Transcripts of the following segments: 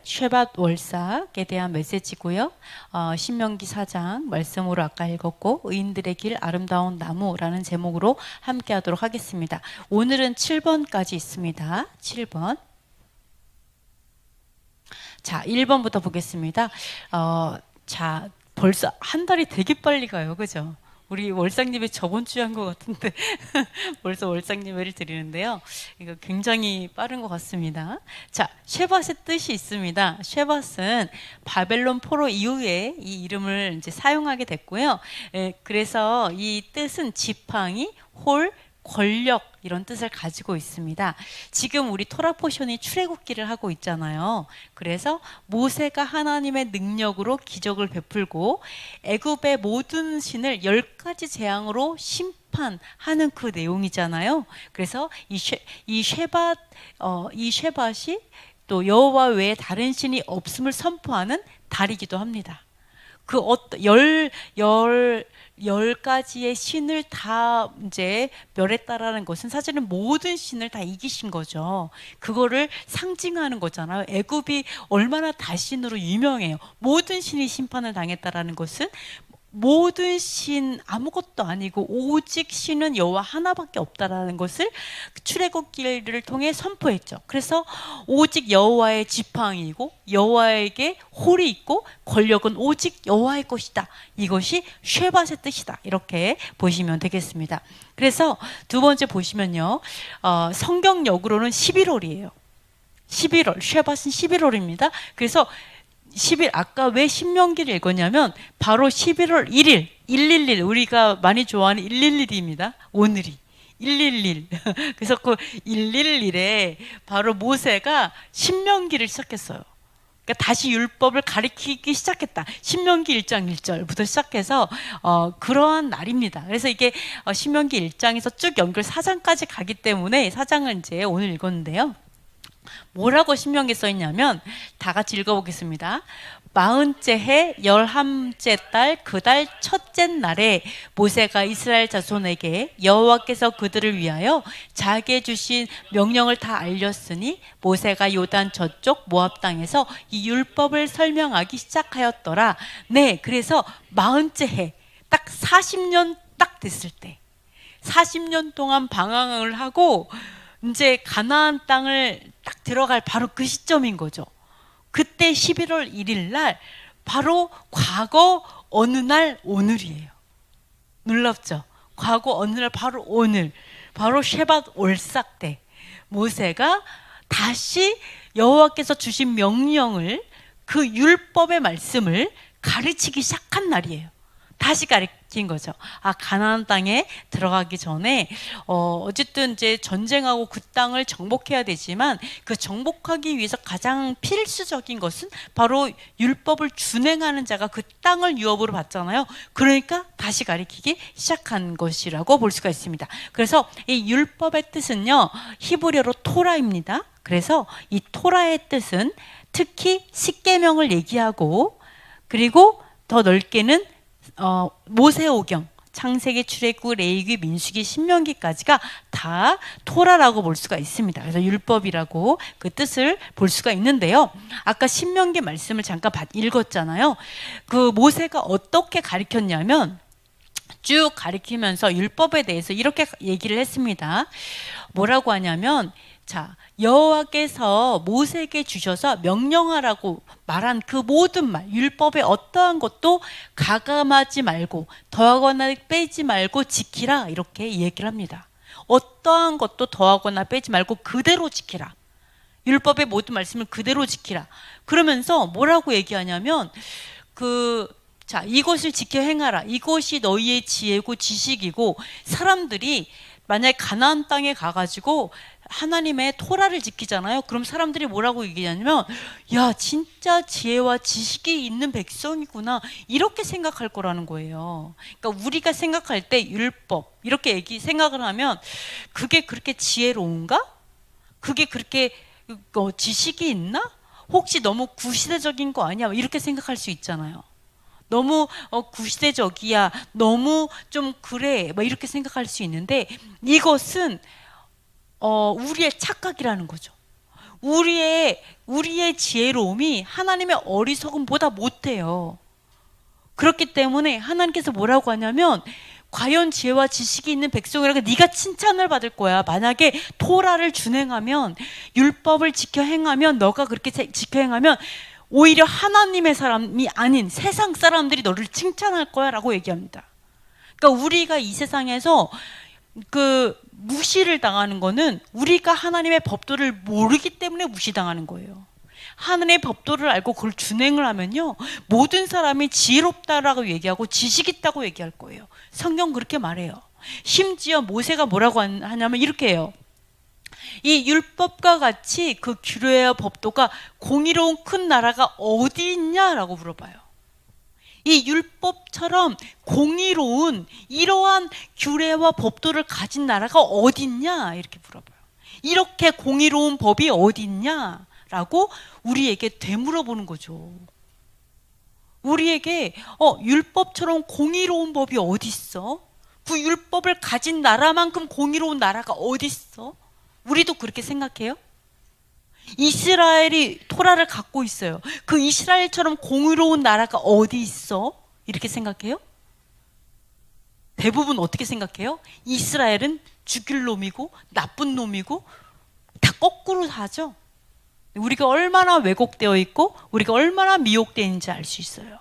쉐밧 월삭에 대한 메시지고요. 신명기 4장 말씀으로 아까 읽었고 의인들의 길 아름다운 나무라는 제목으로 함께 하도록 하겠습니다. 오늘은 7번까지 있습니다. 7번. 자, 1번부터 보겠습니다. 자, 벌써 한 달이 되게 빨리 가요. 그죠? 우리 월삭예배 저번 주에 한 것 같은데 벌써 월삭예배를 드리는데요. 이거 굉장히 빠른 것 같습니다. 자, 쉐밧의 뜻이 있습니다. 쉐밧은 바벨론 포로 이후에 이 이름을 이제 사용하게 됐고요. 그래서 이 뜻은 지팡이, 홀, 권력 이런 뜻을 가지고 있습니다. 지금 우리 토라 포션이 출애굽기를 하고 있잖아요. 그래서 모세가 하나님의 능력으로 기적을 베풀고 애굽의 모든 신을 10가지 재앙으로 심판하는 그 내용이잖아요. 그래서 이 쉐밧이 또 여호와 외에 다른 신이 없음을 선포하는 달이기도 합니다. 그 열 가지의 신을 다 이제 멸했다라는 것은 사실은 모든 신을 다 이기신 거죠. 그거를 상징하는 거잖아요. 애굽이 얼마나 다신으로 유명해요. 모든 신이 심판을 당했다라는 것은 모든 신 아무것도 아니고 오직 신은 여호와 하나밖에 없다라는 것을 출애굽기를 통해 선포했죠. 그래서 오직 여호와의 지팡이이고 여호와에게 홀이 있고 권력은 오직 여호와의 것이다. 이것이 쉐밧의 뜻이다. 이렇게 보시면 되겠습니다. 그래서 두 번째 보시면요, 성경역으로는 11월이에요. 11월, 쉐밧은 11월입니다. 그래서 아까 왜 신명기를 읽었냐면 바로 11월 1일 111 우리가 많이 좋아하는 111입니다. 오늘이 111 그래서 그 111에 바로 모세가 신명기를 시작했어요. 그러니까 다시 율법을 가리키기 시작했다. 신명기 1장 1절부터 시작해서 그러한 날입니다. 그래서 이게 신명기 1장에서 쭉 연결 4장까지 가기 때문에 4장을 이제 오늘 읽었는데요. 뭐라고 신명기에 써 있냐면 다 같이 읽어보겠습니다. 40째 해 11째 달 그 달 첫째 날에 모세가 이스라엘 자손에게 여호와께서 그들을 위하여 자기에 주신 명령을 다 알렸으니 모세가 요단 저쪽 모압 땅에서 이 율법을 설명하기 시작하였더라. 네, 그래서 40째 해 딱 40년 딱 됐을 때 40년 동안 방황을 하고 이제 가나안 땅을 딱 들어갈 바로 그 시점인 거죠. 그때 11월 1일 날 바로 과거 어느 날 오늘이에요. 놀랍죠? 과거 어느 날 바로 오늘, 바로 쉐밧 월삭 때 모세가 다시 여호와께서 주신 명령을 그 율법의 말씀을 가르치기 시작한 날이에요. 다시 가르친 거죠. 가나안 땅에 들어가기 전에 어쨌든 이제 전쟁하고 그 땅을 정복해야 되지만 그 정복하기 위해서 가장 필수적인 것은 바로 율법을 준행하는 자가 그 땅을 유업으로 받잖아요. 그러니까 다시 가르치기 시작한 것이라고 볼 수가 있습니다. 그래서 이 율법의 뜻은요, 히브리어로 토라입니다. 그래서 이 토라의 뜻은 특히 십계명을 얘기하고, 그리고 더 넓게는 모세오경, 창세기, 출애굽, 레위기, 민수기, 신명기까지가 다 토라라고 볼 수가 있습니다. 그래서 율법이라고 그 뜻을 볼 수가 있는데요. 아까 신명기 말씀을 잠깐 읽었잖아요. 그 모세가 어떻게 가르쳤냐면 쭉 가르치면서 율법에 대해서 이렇게 얘기를 했습니다. 뭐라고 하냐면, 자, 여호와께서 모세에게 주셔서 명령하라고 말한 그 모든 말, 율법의 어떠한 것도 가감하지 말고 더하거나 빼지 말고 지키라, 이렇게 얘기를 합니다. 어떠한 것도 더하거나 빼지 말고 그대로 지키라. 율법의 모든 말씀을 그대로 지키라. 그러면서 뭐라고 얘기하냐면 자, 이것을 지켜 행하라. 이것이 너희의 지혜고 지식이고, 사람들이 만약에 가나안 땅에 가가지고 하나님의 토라를 지키잖아요. 그럼 사람들이 뭐라고 얘기하냐면, 야, 진짜 지혜와 지식이 있는 백성이구나, 이렇게 생각할 거라는 거예요. 그러니까 우리가 생각할 때 율법 이렇게 생각을 하면 그게 그렇게 지혜로운가? 그게 그렇게 지식이 있나? 혹시 너무 구시대적인 거 아니야? 이렇게 생각할 수 있잖아요. 너무 구시대적이야, 너무 좀 그래, 이렇게 생각할 수 있는데, 이것은 우리의 착각이라는 거죠. 우리의 지혜로움이 하나님의 어리석음보다 못해요. 그렇기 때문에 하나님께서 뭐라고 하냐면 과연 지혜와 지식이 있는 백성이라고 네가 칭찬을 받을 거야. 만약에 토라를 준행하면, 율법을 지켜 행하면, 너가 그렇게 지켜 행하면 오히려 하나님의 사람이 아닌 세상 사람들이 너를 칭찬할 거야 라고 얘기합니다. 그러니까 우리가 이 세상에서 무시를 당하는 거는 우리가 하나님의 법도를 모르기 때문에 무시당하는 거예요. 하나님의 법도를 알고 그걸 준행을 하면요, 모든 사람이 지혜롭다라고 얘기하고 지식 있다고 얘기할 거예요. 성경 그렇게 말해요. 심지어 모세가 뭐라고 하냐면 이렇게 해요. 이 율법과 같이 그 규례와 법도가 공의로운 큰 나라가 어디 있냐라고 물어봐요. 이 율법처럼 공의로운 이러한 규례와 법도를 가진 나라가 어디 있냐 이렇게 물어봐요. 이렇게 공의로운 법이 어디 있냐라고 우리에게 되물어보는 거죠. 우리에게 율법처럼 공의로운 법이 어디 있어? 그 율법을 가진 나라만큼 공의로운 나라가 어디 있어? 우리도 그렇게 생각해요? 이스라엘이 토라를 갖고 있어요. 그 이스라엘처럼 공의로운 나라가 어디 있어? 이렇게 생각해요? 대부분 어떻게 생각해요? 이스라엘은 죽일 놈이고 나쁜 놈이고 다 거꾸로 사죠. 우리가 얼마나 왜곡되어 있고 우리가 얼마나 미혹되어 있는지 알 수 있어요.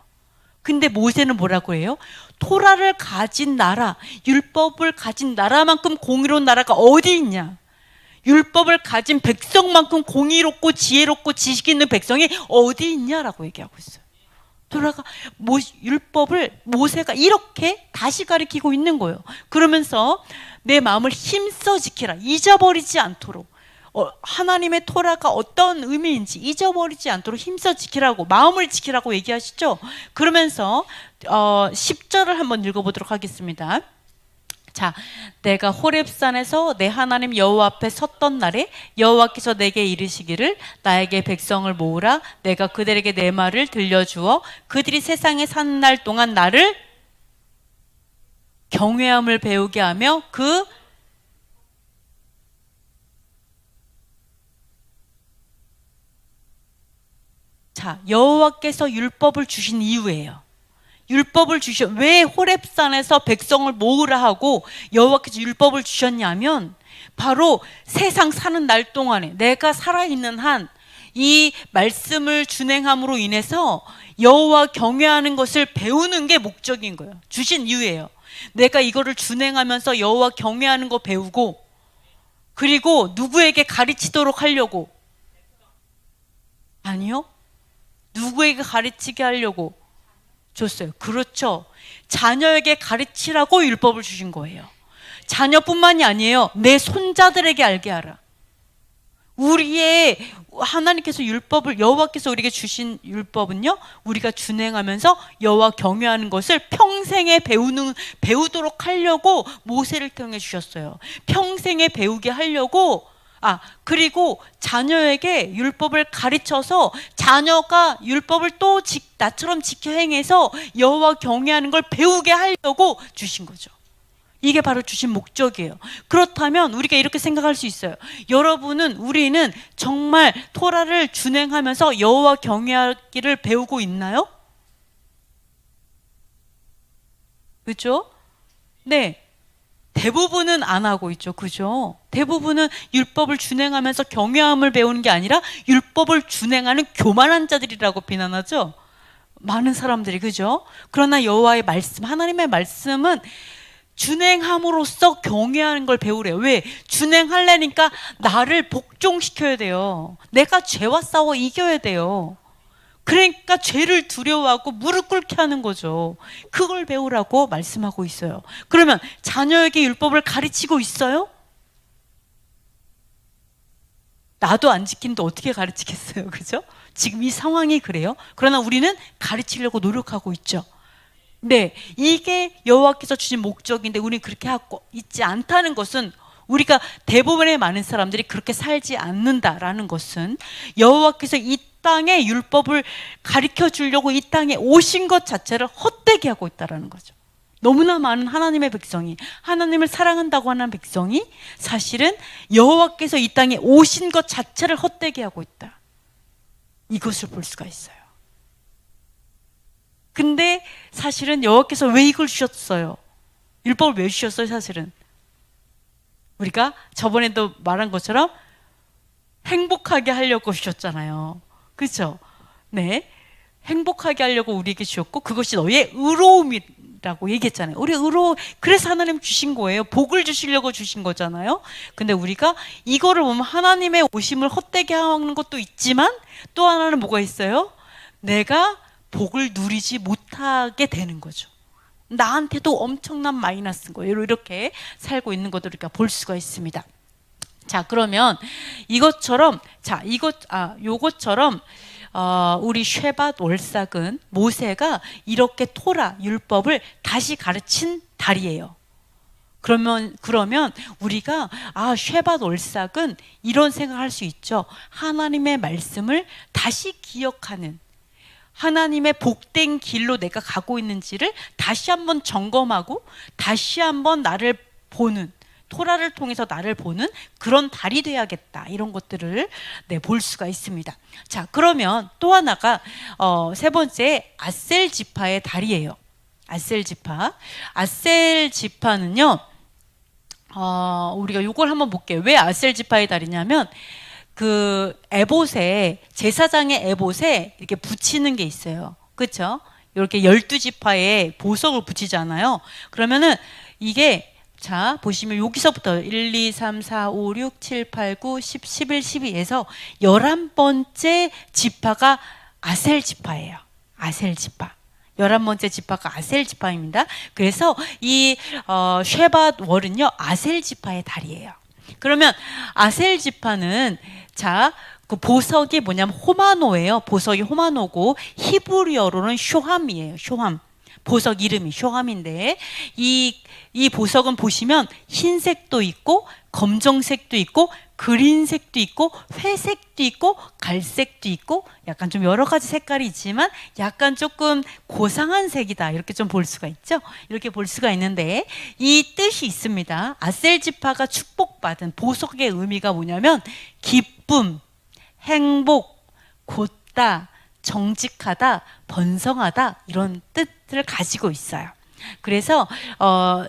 근데 모세는 뭐라고 해요? 토라를 가진 나라, 율법을 가진 나라만큼 공의로운 나라가 어디 있냐? 율법을 가진 백성만큼 공의롭고 지혜롭고 지식 있는 백성이 어디 있냐라고 얘기하고 있어요. 토라가 율법을 모세가 이렇게 다시 가리키고 있는 거예요. 그러면서 내 마음을 힘써 지키라. 잊어버리지 않도록. 하나님의 토라가 어떤 의미인지 잊어버리지 않도록 힘써 지키라고, 마음을 지키라고 얘기하시죠. 그러면서 10절을 한번 읽어보도록 하겠습니다. 자, 내가 호렙산에서 내 하나님 여호와 앞에 섰던 날에 여호와께서 내게 이르시기를 나에게 백성을 모으라. 내가 그들에게 내 말을 들려주어 그들이 세상에 사는 날 동안 나를 경외함을 배우게 하며 여호와께서 율법을 주신 이유예요. 율법을 왜 호렙산에서 백성을 모으라 하고 여호와께서 율법을 주셨냐면 바로 세상 사는 날 동안에 내가 살아있는 한 이 말씀을 준행함으로 인해서 여호와 경외하는 것을 배우는 게 목적인 거예요. 주신 이유예요. 내가 이거를 준행하면서 여호와 경외하는 거 배우고, 그리고 누구에게 가르치도록 하려고? 아니요. 누구에게 가르치게 하려고 줬어요. 그렇죠. 자녀에게 가르치라고 율법을 주신 거예요. 자녀뿐만이 아니에요. 내 손자들에게 알게 하라. 하나님께서 여호와께서 우리에게 주신 율법은요, 우리가 준행하면서 여호와 경외하는 것을 평생에 배우도록 하려고 모세를 통해 주셨어요. 평생에 배우게 하려고. 그리고 자녀에게 율법을 가르쳐서 자녀가 율법을 또 나처럼 지켜 행해서 여호와 경외하는 걸 배우게 하려고 주신 거죠. 이게 바로 주신 목적이에요. 그렇다면 우리가 이렇게 생각할 수 있어요. 우리는 정말 토라를 준행하면서 여호와 경외하기를 배우고 있나요? 그렇죠? 네. 대부분은 안 하고 있죠. 그죠? 대부분은 율법을 준행하면서 경외함을 배우는 게 아니라 율법을 준행하는 교만한 자들이라고 비난하죠. 많은 사람들이. 그죠? 그러나 여호와의 말씀, 하나님의 말씀은 준행함으로써 경외하는 걸 배우래요. 왜? 준행하려니까 나를 복종시켜야 돼요. 내가 죄와 싸워 이겨야 돼요. 그러니까 죄를 두려워하고 무릎 꿇게 하는 거죠. 그걸 배우라고 말씀하고 있어요. 그러면 자녀에게 율법을 가르치고 있어요? 나도 안 지키는데 어떻게 가르치겠어요? 그죠? 지금 이 상황이 그래요. 그러나 우리는 가르치려고 노력하고 있죠. 네, 이게 여호와께서 주신 목적인데 우리는 그렇게 하고 있지 않다는 것은, 우리가 대부분의 많은 사람들이 그렇게 살지 않는다라는 것은 여호와께서 이 땅에 율법을 가르쳐 주려고 이 땅에 오신 것 자체를 헛되게 하고 있다는 거죠. 너무나 많은 하나님의 백성이, 하나님을 사랑한다고 하는 백성이 사실은 여호와께서 이 땅에 오신 것 자체를 헛되게 하고 있다. 이것을 볼 수가 있어요. 근데 사실은 여호와께서 왜 이걸 주셨어요? 율법을 왜 주셨어요? 사실은 우리가 저번에도 말한 것처럼 행복하게 하려고 주셨잖아요. 그렇죠? 네, 행복하게 하려고 우리에게 주셨고, 그것이 너의 의로움이라고 얘기했잖아요. 우리 그래서 하나님 주신 거예요. 복을 주시려고 주신 거잖아요. 근데 우리가 이거를 보면 하나님의 오심을 헛되게 하는 것도 있지만, 또 하나는 뭐가 있어요? 내가 복을 누리지 못하게 되는 거죠. 나한테도 엄청난 마이너스인 거예요. 이렇게 살고 있는 것도 우리가 볼 수가 있습니다. 자, 그러면 이것처럼, 요것처럼 우리 쉐밧 월삭은 모세가 이렇게 토라 율법을 다시 가르친 달이에요. 그러면 우리가 쉐밧 월삭은 이런 생각할 수 있죠. 하나님의 말씀을 다시 기억하는, 하나님의 복된 길로 내가 가고 있는지를 다시 한번 점검하고 다시 한번 나를 보는, 토라를 통해서 나를 보는 그런 달이 돼야겠다. 이런 것들을 볼 수가 있습니다. 자, 그러면 또 하나가 세 번째 아셀 지파의 달이에요. 아셀 지파는요. 우리가 요걸 한번 볼게요. 왜 아셀 지파의 달이냐면 그 에봇에, 제사장의 에봇에 이렇게 붙이는 게 있어요. 그렇죠? 이렇게 12지파에 보석을 붙이잖아요. 그러면은 이게, 자, 보시면 여기서부터 1, 2, 3, 4, 5, 6, 7, 8, 9, 10, 11, 12에서 11번째 지파가 아셀 지파예요. 아셀 지파. 11번째 지파가 아셀 지파입니다. 그래서 이 쉐밧 월은요, 아셀 지파의 달이에요. 그러면 아셀 지파는, 자, 그 보석이 뭐냐면 호마노예요. 보석이 호마노고 히브리어로는 쇼함이에요. 쇼함. 보석 이름이 쇼함인데, 이 보석은 보시면 흰색도 있고 검정색도 있고 그린색도 있고 회색도 있고 갈색도 있고 약간 좀 여러 가지 색깔이 있지만 약간 조금 고상한 색이다. 이렇게 좀 볼 수가 있죠. 이렇게 볼 수가 있는데 이 뜻이 있습니다. 아셀 지파가 축복받은 보석의 의미가 뭐냐면 기쁨, 행복, 곧다, 정직하다, 번성하다, 이런 뜻을 가지고 있어요. 그래서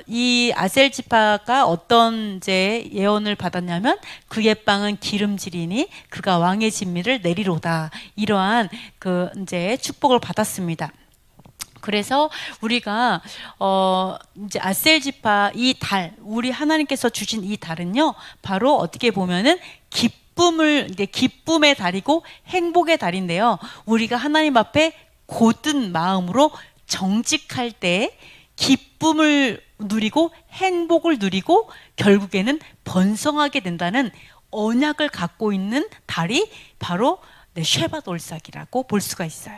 이 아셀 지파가 어떤 이제 예언을 받았냐면 그의 빵은 기름지리니 그가 왕의 진미를 내리로다, 이러한 그 이제 축복을 받았습니다. 그래서 우리가 이제 아셀 지파 이 달, 우리 하나님께서 주신 이 달은요, 바로 어떻게 보면은 기쁨의 달이고 행복의 달인데요. 우리가 하나님 앞에 곧은 마음으로 정직할 때 기쁨을 누리고 행복을 누리고 결국에는 번성하게 된다는 언약을 갖고 있는 달이 바로 쉐밧 월삭이라고 볼 수가 있어요.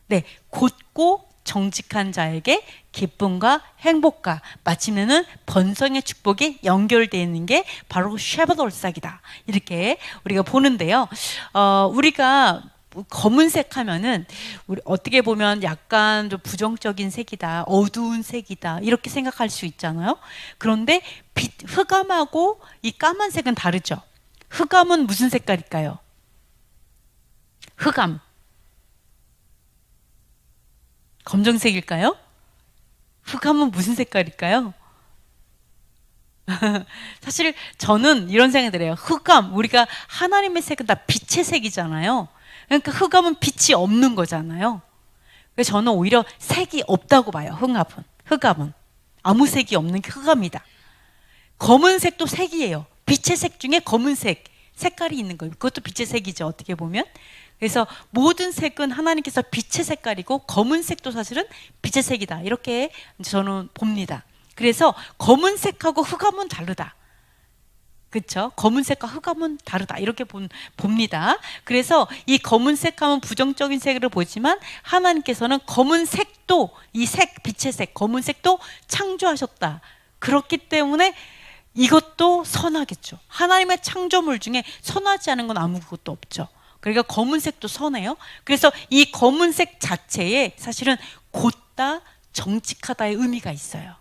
네, 곧고 정직한 자에게 기쁨과 행복과 마침내는 번성의 축복이 연결되어 있는 게 바로 쉐밧 월삭이다. 이렇게 우리가 보는데요. 우리가 검은색 하면은 우리 어떻게 보면 약간 좀 부정적인 색이다, 어두운 색이다, 이렇게 생각할 수 있잖아요. 그런데 흑암하고 이 까만색은 다르죠. 흑암은 무슨 색깔일까요? 흑암 검정색일까요? 흑암은 무슨 색깔일까요? 사실 저는 이런 생각이 들어요. 흑암, 우리가 하나님의 색은 다 빛의 색이잖아요. 그러니까 흑암은 빛이 없는 거잖아요. 그래서 저는 오히려 색이 없다고 봐요. 흑암은 아무 색이 없는 게 흑암이다. 검은색도 색이에요. 빛의 색 중에 검은색 색깔이 있는 거예요. 그것도 빛의 색이죠, 어떻게 보면. 그래서 모든 색은 하나님께서 빛의 색깔이고 검은색도 사실은 빛의 색이다, 이렇게 저는 봅니다. 그래서 검은색하고 흑암은 다르다. 그렇죠? 검은색과 흑암은 다르다, 이렇게 봅니다. 그래서 이 검은색하면 부정적인 색으로 보지만 하나님께서는 검은색도, 이 색, 빛의 색, 검은색도 창조하셨다. 그렇기 때문에 이것도 선하겠죠. 하나님의 창조물 중에 선하지 않은 건 아무것도 없죠. 그러니까 검은색도 선해요. 그래서 이 검은색 자체에 사실은 곧다, 정직하다의 의미가 있어요.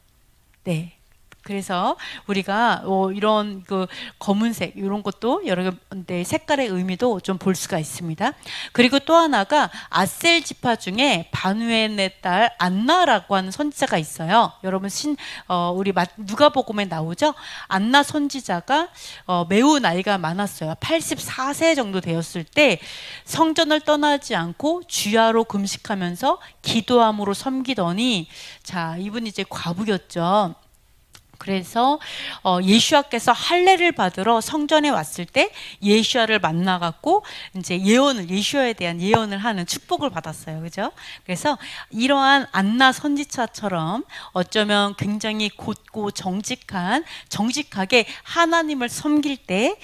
네. 그래서 우리가 이런 그 검은색 이런 것도 여러 네, 색깔의 의미도 좀 볼 수가 있습니다. 그리고 또 하나가 아셀 지파 중에 바누엘의 딸 안나라고 하는 선지자가 있어요. 여러분 우리 누가복음에 나오죠. 안나 선지자가 매우 나이가 많았어요. 84세 정도 되었을 때 성전을 떠나지 않고 주야로 금식하면서 기도함으로 섬기더니 자 이분이 이제 과부였죠. 그래서 예수와께서 할례를 받으러 성전에 왔을 때 예수와를 만나갖고 이제 예수와에 대한 예언을 하는 축복을 받았어요. 그죠? 그래서 이러한 안나 선지자처럼 어쩌면 굉장히 곧고 정직하게 하나님을 섬길 때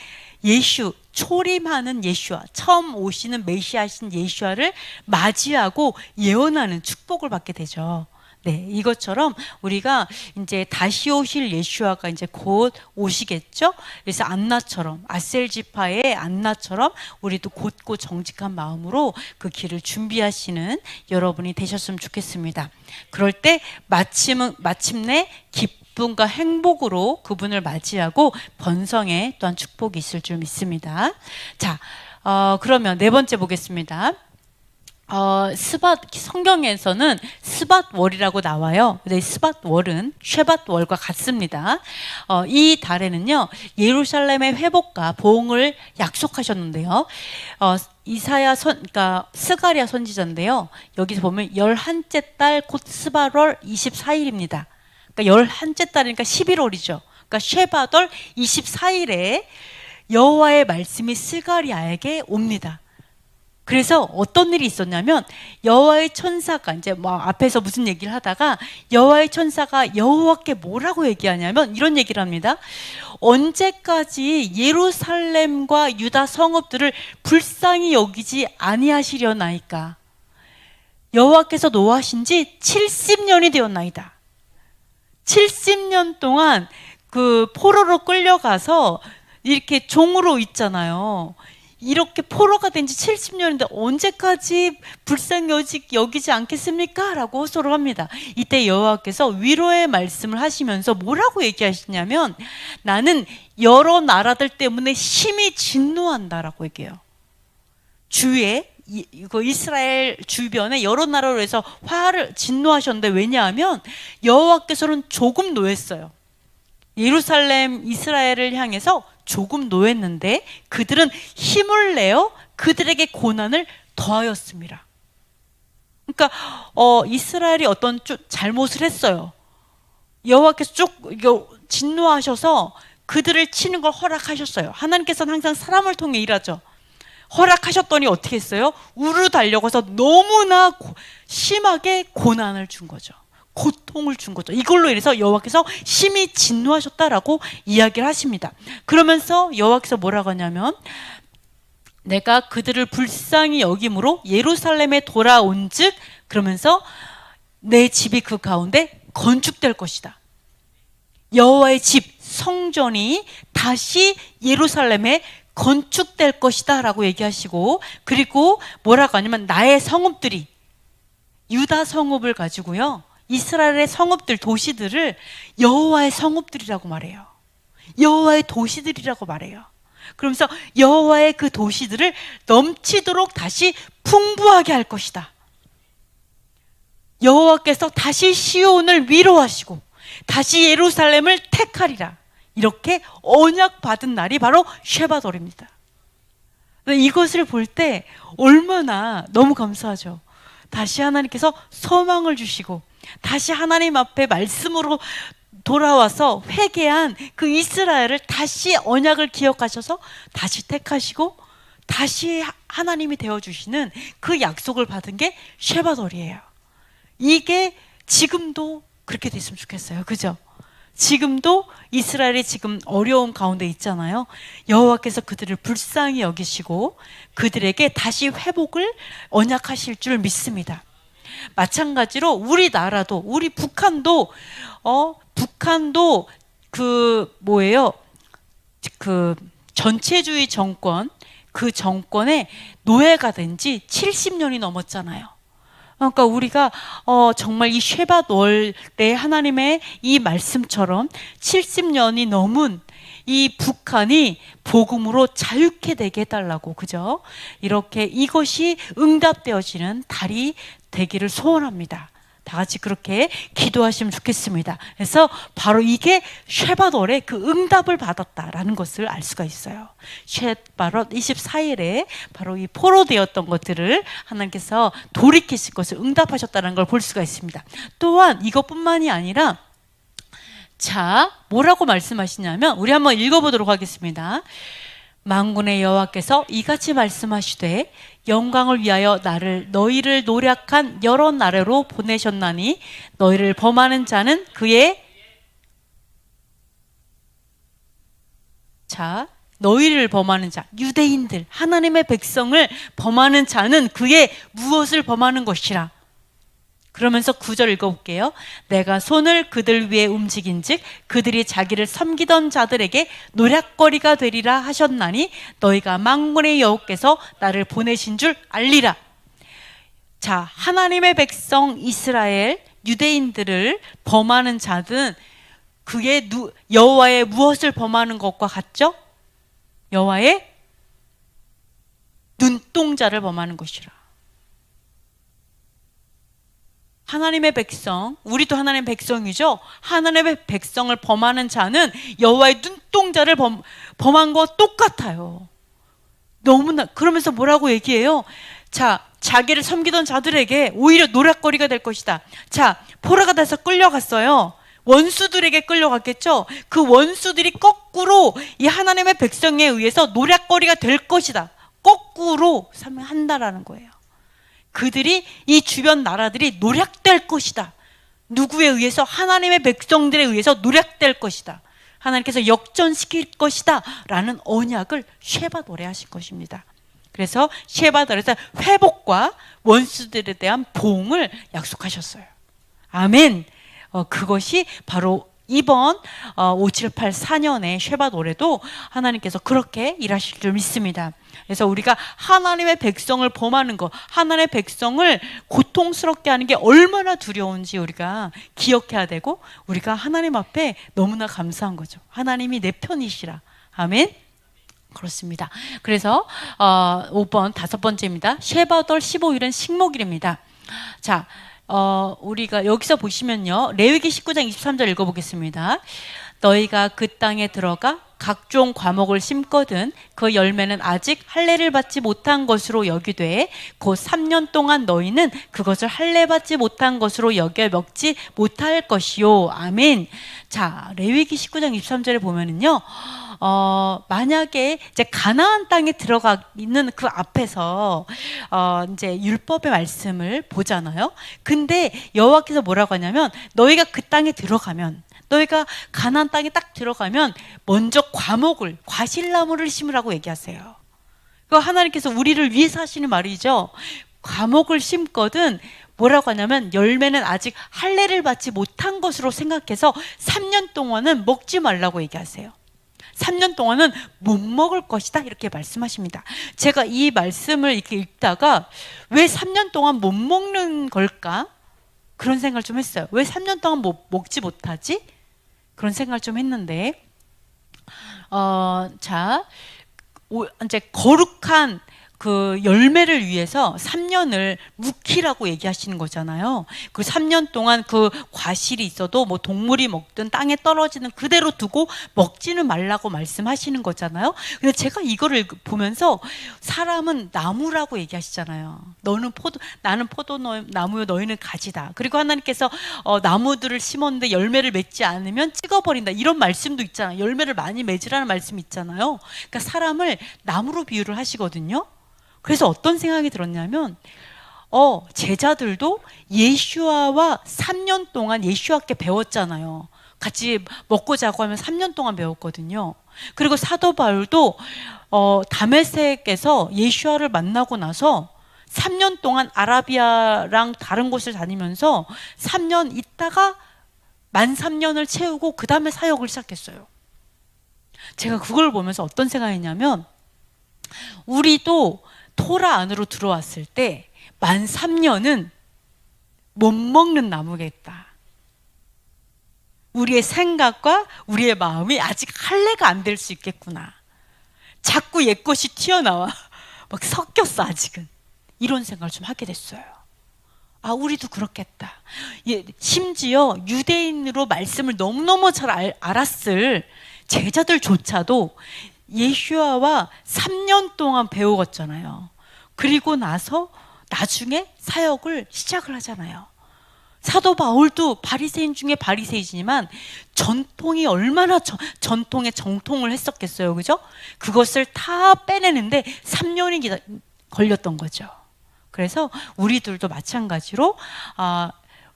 초림하는 예수와, 처음 오시는 메시아신 예수와를 맞이하고 예언하는 축복을 받게 되죠. 네, 이것처럼 우리가 이제 다시 오실 예수와가 이제 곧 오시겠죠. 그래서 안나처럼, 아셀 지파의 안나처럼 우리도 곧고 정직한 마음으로 그 길을 준비하시는 여러분이 되셨으면 좋겠습니다. 그럴 때 마침내 기쁨과 행복으로 그분을 맞이하고 번성의 또한 축복이 있을 줄 믿습니다. 자, 그러면 네 번째 보겠습니다. 성경에서는 스밧월이라고 나와요. 근데 스밧월은 쉐밧월과 같습니다. 이 달에는요, 예루살렘의 회복과 보응을 약속하셨는데요. 그러니까 스가랴 선지자인데요. 여기서 보면 11째 달 곧 스밧월 24일입니다. 그러니까 11째 달이니까 11월이죠. 그러니까 쉐밧월 24일에 여호와의 말씀이 스가랴에게 옵니다. 그래서 어떤 일이 있었냐면 여호와의 천사가 이제 앞에서 무슨 얘기를 하다가 여호와의 천사가 여호와께 뭐라고 얘기하냐면 이런 얘기를 합니다. 언제까지 예루살렘과 유다 성읍들을 불쌍히 여기지 아니하시려나이까. 여호와께서 노하신 지 70년이 되었나이다. 70년 동안 그 포로로 끌려가서 이렇게 종으로 있잖아요. 이렇게 포로가 된 지 70년인데 언제까지 불쌍히 여기지 않겠습니까? 라고 호소를 합니다. 이때 여호와께서 위로의 말씀을 하시면서 뭐라고 얘기하시냐면 나는 여러 나라들 때문에 심히 진노한다라고 얘기해요. 이스라엘 주변에 여러 나라로 해서 진노하셨는데 왜냐하면 여호와께서는 조금 노했어요. 예루살렘 이스라엘을 향해서 조금 노했는데 그들은 힘을 내어 그들에게 고난을 더하였습니다. 그러니까 이스라엘이 어떤 잘못을 했어요. 여호와께서 진노하셔서 그들을 치는 걸 허락하셨어요. 하나님께서는 항상 사람을 통해 일하죠. 허락하셨더니 어떻게 했어요? 우르르 달려가서 너무나 심하게 고난을 준 거죠. 고통을 준 거죠. 이걸로 인해서 여호와께서 심히 진노하셨다라고 이야기를 하십니다. 그러면서 여호와께서 뭐라고 하냐면 내가 그들을 불쌍히 여김으로 예루살렘에 돌아온즉 그러면서 내 집이 그 가운데 건축될 것이다. 여호와의 집 성전이 다시 예루살렘에 건축될 것이다 라고 얘기하시고 그리고 뭐라고 하냐면 나의 성읍들이 유다 성읍을 가지고요 이스라엘의 성읍들 도시들을 여호와의 성읍들이라고 말해요. 여호와의 도시들이라고 말해요. 그러면서 여호와의 그 도시들을 넘치도록 다시 풍부하게 할 것이다. 여호와께서 다시 시온을 위로하시고 다시 예루살렘을 택하리라. 이렇게 언약 받은 날이 바로 쉐밧월입니다. 이것을 볼 때 얼마나 너무 감사하죠. 다시 하나님께서 소망을 주시고 다시 하나님 앞에 말씀으로 돌아와서 회개한 그 이스라엘을 다시 언약을 기억하셔서 다시 택하시고 다시 하나님이 되어주시는 그 약속을 받은 게 쉐밧월이에요. 이게 지금도 그렇게 됐으면 좋겠어요. 그죠? 지금도 이스라엘이 지금 어려운 가운데 있잖아요. 여호와께서 그들을 불쌍히 여기시고 그들에게 다시 회복을 언약하실 줄 믿습니다. 마찬가지로 우리나라도 우리 북한도 그 전체주의 정권 그 정권의 노예가 된 지 70년이 넘었잖아요. 그러니까 우리가 정말 이 쉐밧 월의 하나님의 이 말씀처럼 70년이 넘은 이 북한이 복음으로 자유케 되게 해달라고, 그죠? 이렇게 이것이 응답되어지는 달이 되기를 소원합니다. 다 같이 그렇게 기도하시면 좋겠습니다. 그래서 바로 이게 쉐밧월의 그 응답을 받았다라는 것을 알 수가 있어요. 쉐밧월 24일에 바로 이 포로되었던 것들을 하나님께서 돌이키실 것을 응답하셨다는 걸 볼 수가 있습니다. 또한 이것뿐만이 아니라 자, 뭐라고 말씀하시냐면 우리 한번 읽어보도록 하겠습니다. 만군의 여호와께서 이같이 말씀하시되 영광을 위하여 너희를 노력한 여러 나라로 보내셨나니 너희를 범하는 자는 너희를 범하는 자, 유대인들, 하나님의 백성을 범하는 자는 그의 무엇을 범하는 것이라. 그러면서 9절 읽어볼게요. 내가 손을 그들 위에 움직인즉 그들이 자기를 섬기던 자들에게 노략거리가 되리라 하셨나니 너희가 만군의 여호와께서 나를 보내신 줄 알리라. 자, 하나님의 백성 이스라엘 유대인들을 범하는 자든 그게 여호와의 무엇을 범하는 것과 같죠? 여호와의 눈동자를 범하는 것이라. 하나님의 백성, 우리도 하나님의 백성이죠. 하나님의 백성을 범하는 자는 여호와의 눈동자를 범한 거 똑같아요. 너무나. 그러면서 뭐라고 얘기해요? 자, 자기를 섬기던 자들에게 오히려 노략거리가 될 것이다. 자, 포로가 돼서 끌려갔어요. 원수들에게 끌려갔겠죠. 그 원수들이 거꾸로 이 하나님의 백성에 의해서 노략거리가 될 것이다. 거꾸로 한다라는 거예요. 그들이 이 주변 나라들이 노략될 것이다. 누구에 의해서? 하나님의 백성들에 의해서 노략될 것이다. 하나님께서 역전시킬 것이다 라는 언약을 쉐밧월에 하신 것입니다. 그래서 쉐밧월에서 회복과 원수들에 대한 보응을 약속하셨어요. 아멘. 그것이 바로 이번 5784년의 쉐밧월에도 하나님께서 그렇게 일하실 줄 믿습니다. 그래서 우리가 하나님의 백성을 범하는 것, 하나님의 백성을 고통스럽게 하는 게 얼마나 두려운지 우리가 기억해야 되고, 우리가 하나님 앞에 너무나 감사한 거죠. 하나님이 내 편이시라. 아멘. 그렇습니다. 그래서 5번 다섯 번째입니다. 쉐밧월 15일은 식목일입니다. 자, 우리가 여기서 보시면요, 레위기 19장 23절 읽어보겠습니다. 너희가 그 땅에 들어가 각종 과목을 심거든 그 열매는 아직 할례를 받지 못한 것으로 여기되 곧 3년 동안 너희는 그것을 할례 받지 못한 것으로 여겨 먹지 못할 것이요. 아멘. 자, 레위기 19장 23절에 보면은요, 만약에 이제 가나안 땅에 들어가 있는 그 앞에서 이제 율법의 말씀을 보잖아요. 근데 여호와께서 뭐라고 하냐면 너희가 그 땅에 들어가면, 너희가 가나안 땅에 딱 들어가면 먼저 과실나무를 심으라고 얘기하세요. 그 하나님께서 우리를 위해서 하시는 말이죠. 과목을 심거든 뭐라고 하냐면 열매는 아직 할례를 받지 못한 것으로 생각해서 3년 동안은 먹지 말라고 얘기하세요. 3년 동안은 못 먹을 것이다 이렇게 말씀하십니다. 제가 이 말씀을 이렇게 읽다가 왜 3년 동안 못 먹는 걸까? 그런 생각을 좀 했어요. 왜 3년 동안 먹지 못하지? 그런 생각을 좀 했는데, 자, 이제 거룩한 그 열매를 위해서 3년을 묵히라고 얘기하시는 거잖아요. 그 3년 동안 그 과실이 있어도 뭐 동물이 먹든 땅에 떨어지는 그대로 두고 먹지는 말라고 말씀하시는 거잖아요. 근데 제가 이거를 보면서 사람은 나무라고 얘기하시잖아요. 나는 포도나무요 너희는 가지다. 그리고 하나님께서 나무들을 심었는데 열매를 맺지 않으면 찍어버린다. 이런 말씀도 있잖아요. 열매를 많이 맺으라는 말씀이 있잖아요. 그러니까 사람을 나무로 비유를 하시거든요. 그래서 어떤 생각이 들었냐면 제자들도 예수와와 3년 동안 예수와께 배웠잖아요. 같이 먹고 자고 하면 3년 동안 배웠거든요. 그리고 사도 바울도 다메섹에서 예수와를 만나고 나서 3년 동안 아라비아랑 다른 곳을 다니면서 3년 있다가 만 3년을 채우고 그 다음에 사역을 시작했어요. 제가 그걸 보면서 어떤 생각이냐면, 우리도 토라 안으로 들어왔을 때 만 3년은 못 먹는 나무겠다. 우리의 생각과 우리의 마음이 아직 할례가 안 될 수 있겠구나. 자꾸 옛 것이 튀어나와. 막 섞였어, 아직은. 이런 생각을 좀 하게 됐어요. 아, 우리도 그렇겠다. 예, 심지어 유대인으로 말씀을 너무너무 잘 알았을 제자들조차도 예수와와 3년 동안 배웠잖아요. 그리고 나서 나중에 사역을 시작을 하잖아요. 사도 바울도 바리새인 중에 바리새인이지만 전통이 얼마나 전통에 정통을 했었겠어요. 그죠? 그것을 다 빼내는데 3년이 걸렸던 거죠. 그래서 우리들도 마찬가지로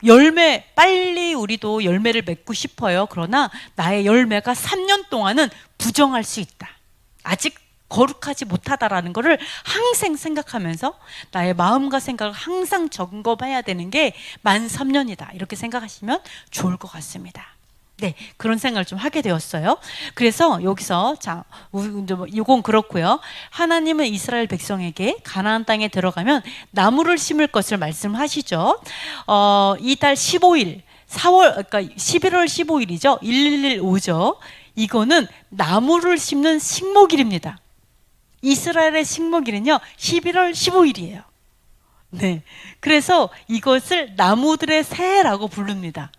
열매, 빨리 우리도 열매를 맺고 싶어요. 그러나 나의 열매가 3년 동안은 부정할 수 있다. 아직 거룩하지 못하다라는 것을 항상 생각하면서 나의 마음과 생각을 항상 점검해야 되는 게 만 3년이다. 이렇게 생각하시면 좋을 것 같습니다. 네, 그런 생각을 좀 하게 되었어요. 그래서 여기서 자, 이건 그렇고요. 하나님은 이스라엘 백성에게 가나안 땅에 들어가면 나무를 심을 것을 말씀하시죠. 이달 15일, 4월, 그러니까 11월 15일이죠. 111오죠. 이거는 나무를 심는 식목일입니다. 이스라엘의 식목일은요, 11월 15일이에요. 네. 그래서 이것을 나무들의 새해라고 부릅니다.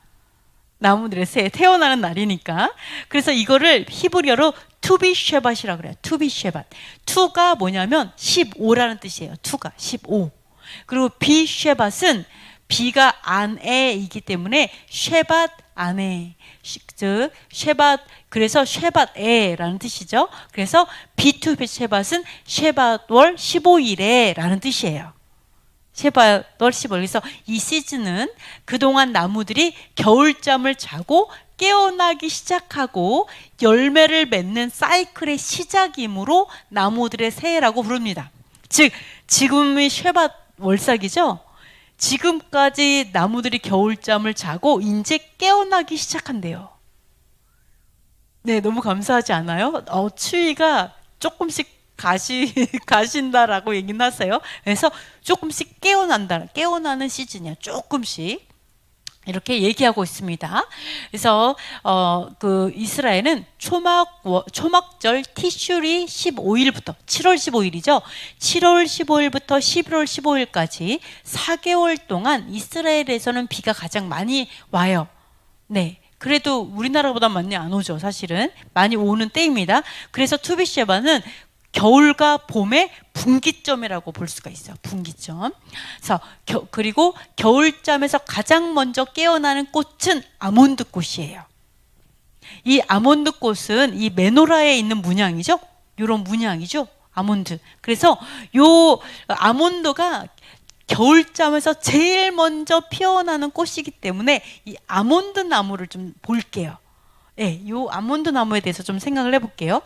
나무들의 새해, 태어나는 날이니까. 그래서 이거를 히브리어로 투비 쉐밧이라고 그래요. 투비 쉐밧. 투가 뭐냐면 15라는 뜻이에요. 투가 15. 그리고 비 쉐밧은 비가 안에이기 때문에 쉐밧 안에. 즉 쉐밧, 그래서 쉐밧에라는 뜻이죠. 그래서 비투비 쉐밧은 쉐밧월 15일에 라는 뜻이에요. 쉐밧월 15일. 그래서 이 시즌은 그동안 나무들이 겨울잠을 자고 깨어나기 시작하고 열매를 맺는 사이클의 시작이므로 나무들의 새해라고 부릅니다. 즉 지금이 쉐밧 월삭이죠. 지금까지 나무들이 겨울잠을 자고 이제 깨어나기 시작한대요. 네, 너무 감사하지 않아요? 추위가 조금씩 가신다라고 얘기는 하세요. 그래서 조금씩 깨어나는 시즌이야. 조금씩. 이렇게 얘기하고 있습니다. 그래서 그 이스라엘은 초막절 티슈리 15일부터 7월 15일이죠. 7월 15일부터 11월 15일까지 4개월 동안 이스라엘에서는 비가 가장 많이 와요. 네. 그래도 우리나라보다 많이 안 오죠. 사실은 많이 오는 때입니다. 그래서 투비쉐바는 겨울과 봄의 분기점이라고 볼 수가 있어요. 분기점. 그래서 그리고 겨울잠에서 가장 먼저 깨어나는 꽃은 아몬드 꽃이에요. 이 아몬드 꽃은 이 메노라에 있는 문양이죠. 이런 문양이죠. 아몬드. 그래서 요 아몬드가 겨울잠에서 제일 먼저 피어나는 꽃이기 때문에 이 아몬드 나무를 좀 볼게요. 네, 요 아몬드 나무에 대해서 좀 생각을 해볼게요.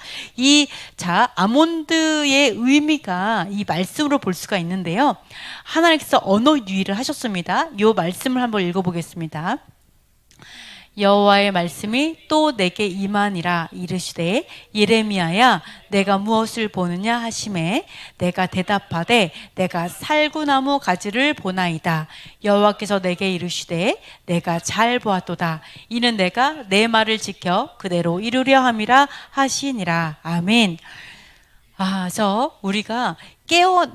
아몬드의 의미가 이 말씀으로 볼 수가 있는데요. 하나님께서 언어 유희를 하셨습니다. 요 말씀을 한번 읽어보겠습니다. 여호와의 말씀이 또 내게 임하니라 이르시되 예레미야야 내가 무엇을 보느냐 하시매 내가 대답하되 내가 살구나무 가지를 보나이다. 여호와께서 내게 이르시되 내가 잘 보았도다. 이는 내가 내 말을 지켜 그대로 이루려 함이라 하시니라. 아멘. 그래서 우리가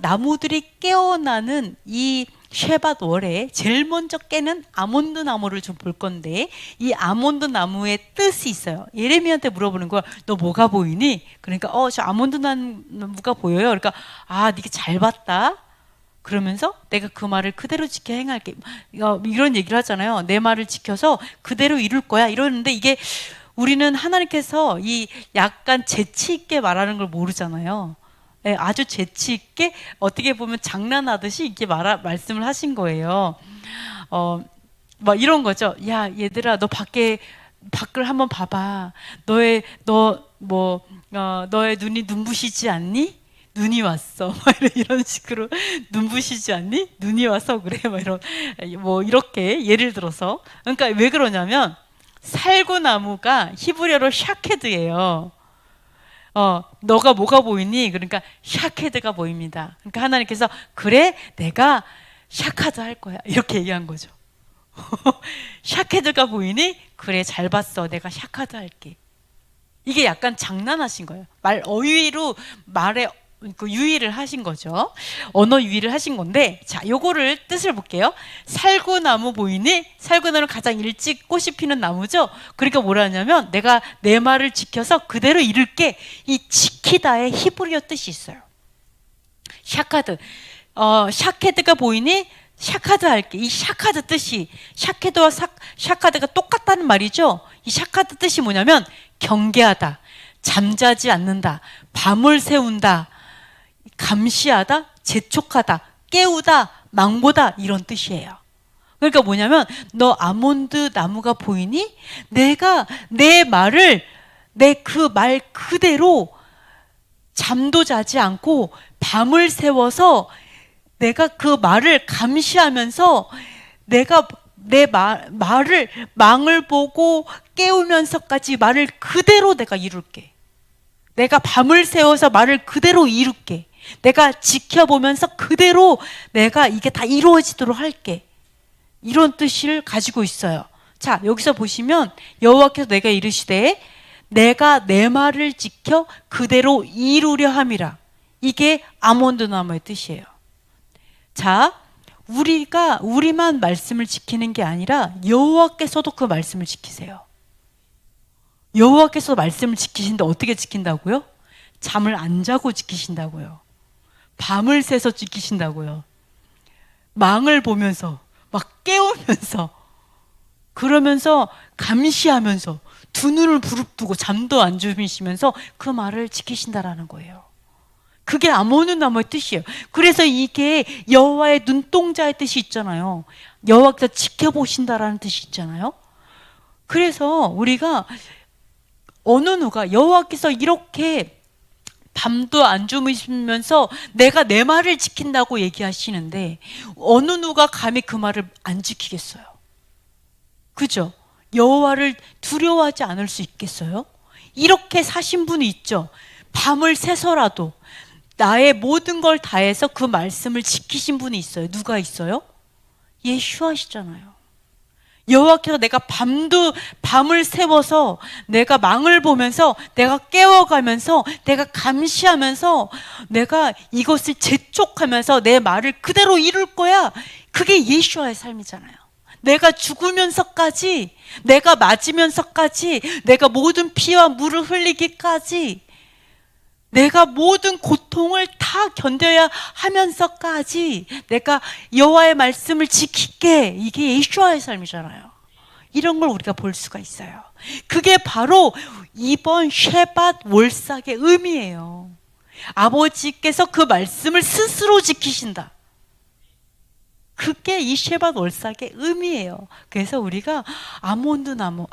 나무들이 깨어나는 이 쉐밧 월에 제일 먼저 깨는 아몬드 나무를 좀 볼 건데 이 아몬드 나무의 뜻이 있어요. 예레미야한테 물어보는 거야. 너 뭐가 보이니? 그러니까 저 아몬드 나무가 보여요. 그러니까 네가 잘 봤다. 그러면서 내가 그 말을 그대로 지켜 행할게. 이런 얘기를 하잖아요. 내 말을 지켜서 그대로 이룰 거야. 이러는데 이게 우리는 하나님께서 이 약간 재치 있게 말하는 걸 모르잖아요. 네, 아주 재치 있게 어떻게 보면 장난하듯이 이렇게 말씀을 하신 거예요. 막 이런 거죠. 야, 얘들아, 너 밖을 한번 봐봐. 너의 눈이 눈부시지 않니? 눈이 왔어. 이런 식으로 눈부시지 않니? 눈이 와서 그래. 이렇게 예를 들어서. 그러니까 왜 그러냐면 살구나무가 히브리어로 샤케드예요. 너가 뭐가 보이니? 그러니까 샤케드가 보입니다. 그러니까 하나님께서 그래 내가 샤카드 할 거야 이렇게 얘기한 거죠. 샤케드가 보이니? 그래, 잘 봤어. 내가 샤카드 할게. 이게 약간 장난하신 거예요. 말 어휘로 말에 그 유의를 하신 거죠. 언어 유의를 하신 건데, 자, 요거를 뜻을 볼게요. 살구나무 보이니? 살구나무는 가장 일찍 꽃이 피는 나무죠. 그러니까 뭐라 하냐면 내가 내 말을 지켜서 그대로 이룰게. 이 지키다의 히브리어 뜻이 있어요. 샤카드. 샤케드가 보이니? 샤카드 할게. 이 샤카드 뜻이, 샤케드와 샤카드가 똑같다는 말이죠. 이 샤카드 뜻이 뭐냐면 경계하다, 잠자지 않는다, 밤을 새운다, 감시하다, 재촉하다, 깨우다, 망보다, 이런 뜻이에요. 그러니까 뭐냐면 너 아몬드 나무가 보이니? 내가 내 말을, 내 그 말 그대로 잠도 자지 않고 밤을 새워서 내가 그 말을 감시하면서 내가 내 말을 망을 보고 깨우면서까지 말을 그대로 내가 이룰게. 내가 밤을 새워서 말을 그대로 이룰게. 내가 지켜보면서 그대로 내가 이게 다 이루어지도록 할게. 이런 뜻을 가지고 있어요. 자, 여기서 보시면 여호와께서 내가 이르시되 내가 내 말을 지켜 그대로 이루려 함이라. 이게 아몬드 나무의 뜻이에요. 자, 우리만 말씀을 지키는 게 아니라 여호와께서도 그 말씀을 지키세요. 여호와께서 말씀을 지키신데 어떻게 지킨다고요? 잠을 안 자고 지키신다고요. 밤을 새서 지키신다고요. 망을 보면서 막 깨우면서, 그러면서 감시하면서 두 눈을 부릅뜨고 잠도 안 주무시면서 그 말을 지키신다라는 거예요. 그게 아몬드 나무의 뜻이에요. 그래서 이게 여호와의 눈동자의 뜻이 있잖아요. 여호와께서 지켜보신다라는 뜻이 있잖아요. 그래서 우리가 어느 누가 여호와께서 이렇게 밤도 안 주무시면서 내가 내 말을 지킨다고 얘기하시는데 어느 누가 감히 그 말을 안 지키겠어요? 그죠? 여호와를 두려워하지 않을 수 있겠어요? 이렇게 사신 분이 있죠. 밤을 새서라도 나의 모든 걸 다해서 그 말씀을 지키신 분이 있어요. 누가 있어요? 예수하시잖아요. 여호와께서 내가 밤을 새워서 내가 망을 보면서 내가 깨워가면서 내가 감시하면서 내가 이것을 재촉하면서 내 말을 그대로 이룰 거야. 그게 예수와의 삶이잖아요. 내가 죽으면서까지, 내가 맞으면서까지, 내가 모든 피와 물을 흘리기까지, 내가 모든 고통을 다 견뎌야 하면서까지 내가 여호와의 말씀을 지킬게. 이게 예수와의 삶이잖아요. 이런 걸 우리가 볼 수가 있어요. 그게 바로 이번 쉐밧 월삭의 의미예요. 아버지께서 그 말씀을 스스로 지키신다. 그게 이 쉐밧 월삭의 의미예요. 그래서 우리가 아몬드 나무,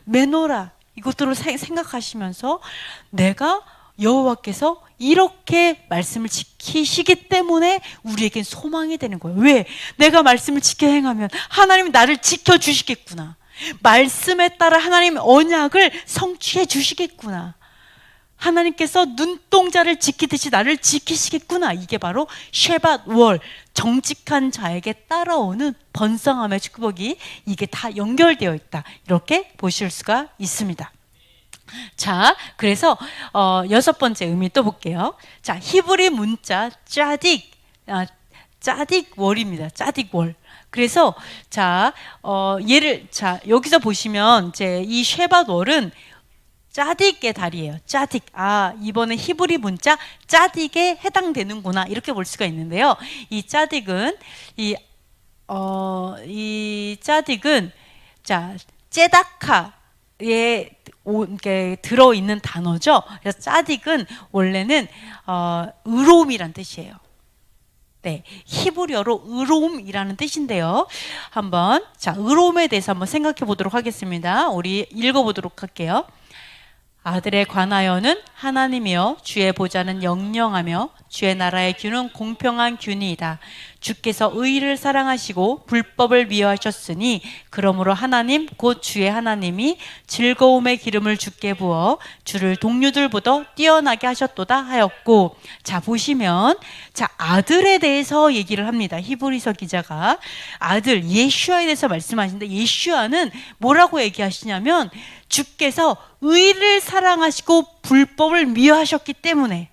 메노라, 이것들을 생각하시면서 내가 여호와께서 이렇게 말씀을 지키시기 때문에 우리에겐 소망이 되는 거예요. 왜? 내가 말씀을 지켜 행하면 하나님이 나를 지켜주시겠구나. 말씀에 따라 하나님 언약을 성취해 주시겠구나. 하나님께서 눈동자를 지키듯이 나를 지키시겠구나. 이게 바로 쉐밧 월, 정직한 자에게 따라오는 번성함의 축복이 이게 다 연결되어 있다. 이렇게 보실 수가 있습니다. 자, 그래서 여섯 번째 의미 또 볼게요. 자, 히브리 문자 짜딕, 짜딕 월입니다. 짜딕 월. 그래서 자, 여기서 보시면 이제 이 쉐밧 월은 짜딕의 달이에요. 짜딕. 이번에 히브리 문자 짜딕에 해당되는구나. 이렇게 볼 수가 있는데요. 이 짜딕은 이 짜딕은 자, 제다카에 들어있는 단어죠. 그래서 짜딕은 원래는 의로움이란 뜻이에요. 네, 히브리어로 의로움이라는 뜻인데요. 한번 자, 의로움에 대해서 한번 생각해 보도록 하겠습니다. 우리 읽어보도록 할게요. 아들에 관하여는 하나님이여 주의 보좌는 영영하며 주의 나라의 균은 공평한 균이다. 주께서 의를 사랑하시고 불법을 미워하셨으니 그러므로 하나님 곧 주의 하나님이 즐거움의 기름을 주께 부어 주를 동료들보다 뛰어나게 하셨도다 하였고, 자 보시면 자 아들에 대해서 얘기를 합니다. 히브리서 기자가 아들 예슈아에 대해서 말씀하시는데, 예슈아는 뭐라고 얘기하시냐면 주께서 의를 사랑하시고 불법을 미워하셨기 때문에,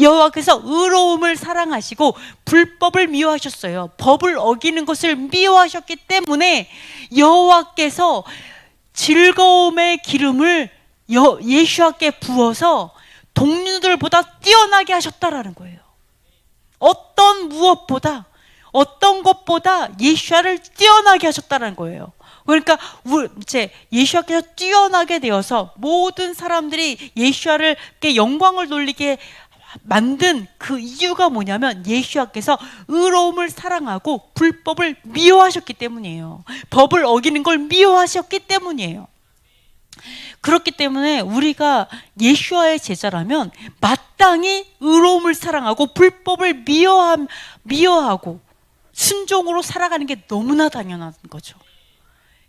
여호와께서 의로움을 사랑하시고 불법을 미워하셨어요. 법을 어기는 것을 미워하셨기 때문에 여호와께서 즐거움의 기름을 예수께 부어서 동료들보다 뛰어나게 하셨다라는 거예요. 어떤 무엇보다, 어떤 것보다 예수를 뛰어나게 하셨다는 거예요. 그러니까 이제 예수께서 뛰어나게 되어서 모든 사람들이 예수를 영광을 돌리게 만든 그 이유가 뭐냐면 예수께서 의로움을 사랑하고 불법을 미워하셨기 때문이에요. 법을 어기는 걸 미워하셨기 때문이에요. 그렇기 때문에 우리가 예수와의 제자라면 마땅히 의로움을 사랑하고 불법을 미워하고 순종으로 살아가는 게 너무나 당연한 거죠.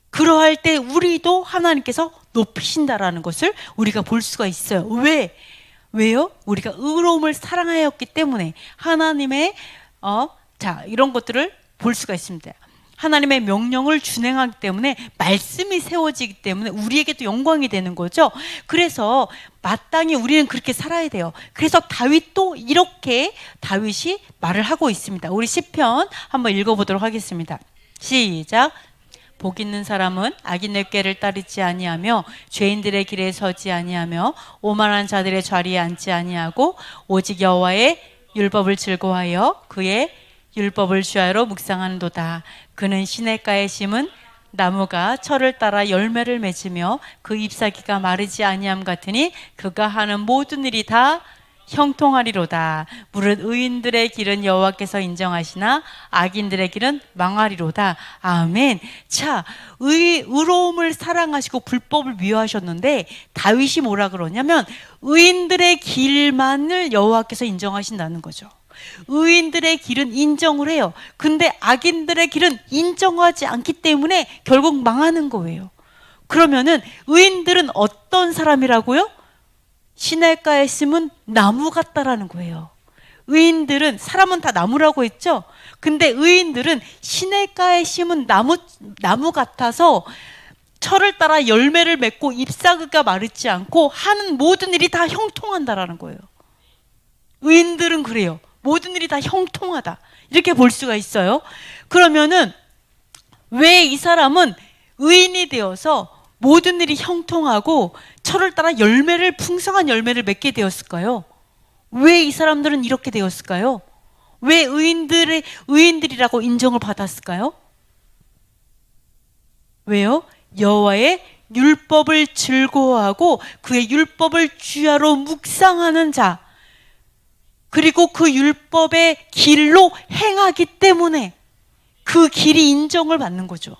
그러할 때 우리도 하나님께서 높이신다라는 것을 우리가 볼 수가 있어요. 왜요? 우리가 의로움을 사랑하였기 때문에 하나님의 자 이런 것들을 볼 수가 있습니다. 하나님의 명령을 준행하기 때문에 말씀이 세워지기 때문에 우리에게도 영광이 되는 거죠. 그래서 마땅히 우리는 그렇게 살아야 돼요. 그래서 다윗도 이렇게 다윗이 말을 하고 있습니다. 우리 시편 한번 읽어보도록 하겠습니다. 시작. 복 있는 사람은 악인의 꾀를 따르지 아니하며 죄인들의 길에 서지 아니하며 오만한 자들의 자리에 앉지 아니하고 오직 여호와의 율법을 즐거워하여 그의 율법을 주야로 묵상하는도다. 그는 시냇가에 심은 나무가 철을 따라 열매를 맺으며 그 잎사귀가 마르지 아니함 같으니 그가 하는 모든 일이 다 형통하리로다. 무릇 의인들의 길은 여호와께서 인정하시나 악인들의 길은 망하리로다. 아멘. 자, 의로움을 사랑하시고 불법을 미워하셨는데 다윗이 뭐라 그러냐면 의인들의 길만을 여호와께서 인정하신다는 거죠. 의인들의 길은 인정을 해요. 근데 악인들의 길은 인정하지 않기 때문에 결국 망하는 거예요. 그러면은 의인들은 어떤 사람이라고요? 시냇가에 심은 나무 같다라는 거예요. 의인들은, 사람은 다 나무라고 했죠? 근데 의인들은 시냇가에 심은 나무 같아서 철을 따라 열매를 맺고 잎사귀가 마르지 않고 하는 모든 일이 다 형통한다라는 거예요. 의인들은 그래요. 모든 일이 다 형통하다. 이렇게 볼 수가 있어요. 그러면은 왜 이 사람은 의인이 되어서 모든 일이 형통하고 철을 따라 풍성한 열매를 맺게 되었을까요? 왜 이 사람들은 이렇게 되었을까요? 왜 의인들이라고 인정을 받았을까요? 왜요? 여호와의 율법을 즐거워하고 그의 율법을 주야로 묵상하는 자, 그리고 그 율법의 길로 행하기 때문에 그 길이 인정을 받는 거죠.